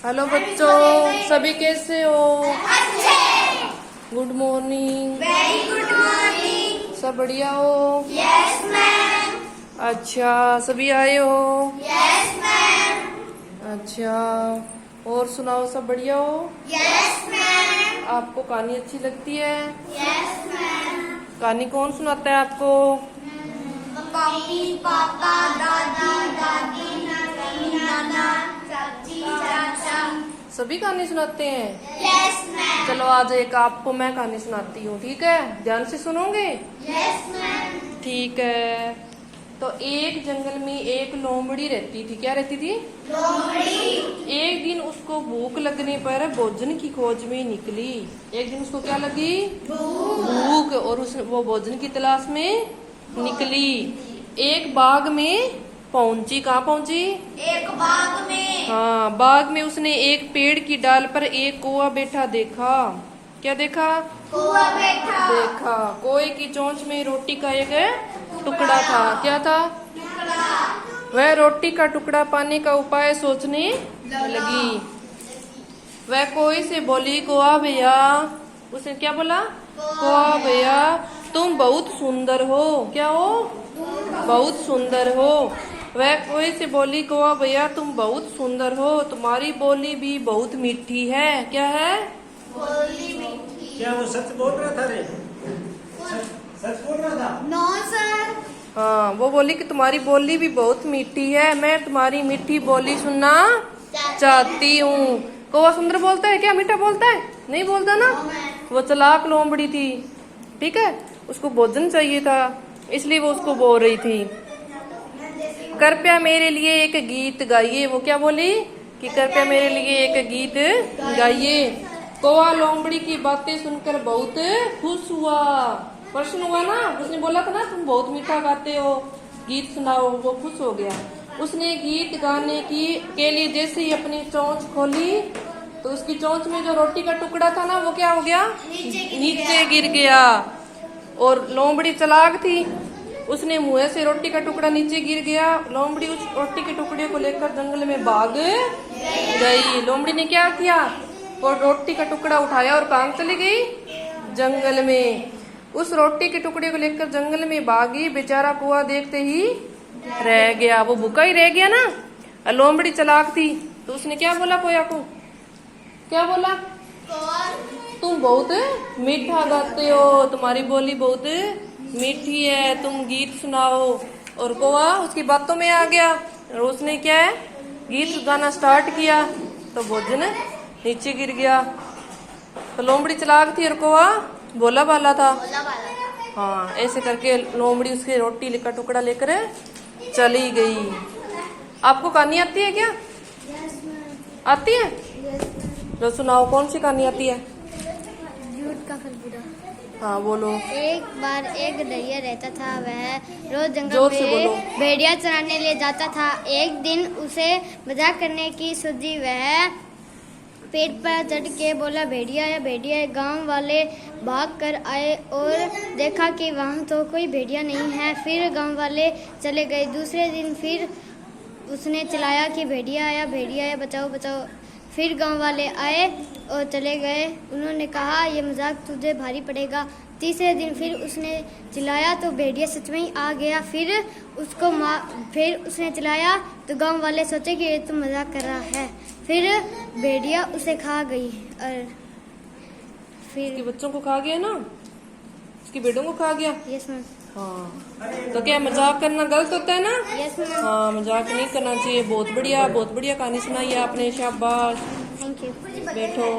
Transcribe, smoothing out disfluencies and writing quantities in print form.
Hello बच्चों, सभी कैसे हो? Good morning. Very good morning. सब बढ़िया हो? Yes ma'am. अच्छा, सभी आए हो? Yes ma'am. अच्छा, और सुनाओ, सब बढ़िया हो? Yes ma'am. आपको कहानी अच्छी लगती है? Yes ma'am. कहानी कौन सुनाता है आपको? मम्मी, पापा, दादा, दादी, नानी, नाना, चाची, चाचा। सभी कहानी सुनाते हैं? Yes ma'am. चलो आज एक आपको मैं कहानी सुनाती हूँ, ठीक है? ध्यान से सुनोगे? Yes ma'am. ठीक है। तो एक जंगल में एक लोमड़ी रहती थी। क्या रहती थी? लोमड़ी। एक दिन उसको भूख लगने पर भोजन की खोज में निकली। एक दिन उसको क्या लगी? भूख। और वो भोजन की तलाश में निकली। एक बाग में पहुंची। कहाँ पहुंची? एक बाग में। हाँ, बाग में उसने एक पेड़ की डाल पर एक कौवा बैठा देखा। क्या देखा? कौवा बैठा। देखा कौवे की चोंच में रोटी का एक टुकड़ा था। क्या था? वह रोटी का टुकड़ा पाने का उपाय सोचने लगी। वह कौवे से बोली, कौवा भैया। उसने क्या बोला? कौवा भैया, तुम बहुत सुंदर हो। क्या हो? बहुत सुंदर हो। वह कौवे से बोली, कौवा भैया तुम बहुत सुंदर हो, तुम्हारी बोली भी बहुत मीठी है। क्या है? बोली मीठी। क्या वो सच बोल रहा था रे? सच बोल रहा था? No sir. हाँ, वो बोली कि तुम्हारी बोली भी बहुत मीठी है, मैं तुम्हारी मीठी बोली सुनना चाहती हूँ। कौवा सुंदर बोलता है क्या? मीठा बोलता है? नहीं बोलता ना। वो चालाक लोमड़ी थी, ठीक है? उसको भोजन चाहिए था, इसलिए वो उसको बोल रही थी, कृपया मेरे लिए एक गीत गाइए। वो क्या बोली? कि कृपया मेरे लिए एक गीत गाइए। कौवा लोमड़ी की बातें सुनकर बहुत खुश हुआ, प्रसन्न हुआ ना। उसने बोला था ना तुम बहुत मीठा गाते हो, गीत सुनाओ। वो खुश हो गया। उसने गीत गाने के लिए जैसे ही अपनी चोंच खोली तो उसकी चोंच में जो रोटी का टुकड़ा था ना, वो क्या हो गया? नीचे गिर गया। और लोमड़ी चालाक थी, उसने मुंह से रोटी का टुकड़ा नीचे गिर गया। लोमड़ी उस रोटी के टुकड़े को लेकर जंगल में भाग गई। लोमड़ी ने क्या किया? और रोटी का टुकड़ा उठाया और कहाँ चली गई? जंगल में। उस रोटी के टुकड़े को लेकर जंगल में भागी। बेचारा कौवा देखते ही रह गया, वो भूखा ही रह गया ना। लोमड़ी चालाक थी तो उसने क्या बोला कौवा को? क्या बोला? तुम बहुत मीठा गाते हो, तुम्हारी बोली बहुत मीठी है, तुम गीत सुनाओ। और कौवा उसकी बातों में आ गया और उसने क्या है? गीत गाना स्टार्ट किया तो भोजन नीचे गिर गया। तो लोमड़ी चालाक थी और कौवा भोला भाला था। हाँ, ऐसे करके लोमड़ी उसकी रोटी का टुकड़ा लेकर चली गई। आपको कहानी आती है क्या? आती है? तो सुनाओ, कौन सी कहानी आती है? झूठ का फल बुरा। हाँ बोलो। एक बार एक गधैया रहता था। वह रोज जंगल जोर से में बोलो। भेड़िया चराने ले जाता था। एक दिन उसे मजाक करने की सूझी। वह पेड़ पर चढ़ के बोला, भेड़िया है भेड़िया है। गांव वाले भाग कर आए और देखा कि वहाँ तो कोई भेड़िया नहीं है। फिर गांव वाले चले गए। दूसरे दिन फिर उसने चिल्लाया कि भेड़िया आया, बचाओ बचाओ। फिर गांव वाले आए और चले गए। उन्होंने कहा, ये मजाक तुझे भारी पड़ेगा। तीसरे दिन फिर उसने चिल्लाया तो भेड़िया सच में ही आ गया। फिर उसने चिल्लाया तो गांव वाले सोचे कि ये तो मजाक कर रहा है। फिर भेड़िया उसे खा गई। और फिर उसके बच्चों को खा गया ना, उसकी बेटों को खा गया। Yes ma'am. हाँ, तो क्या मजाक करना गलत होता है ना? Yes ma'am. हाँ, मजाक नहीं करना चाहिए। बहुत बढ़िया कहानी सुनाई है आपने, शाबाश। Thank you. बैठो।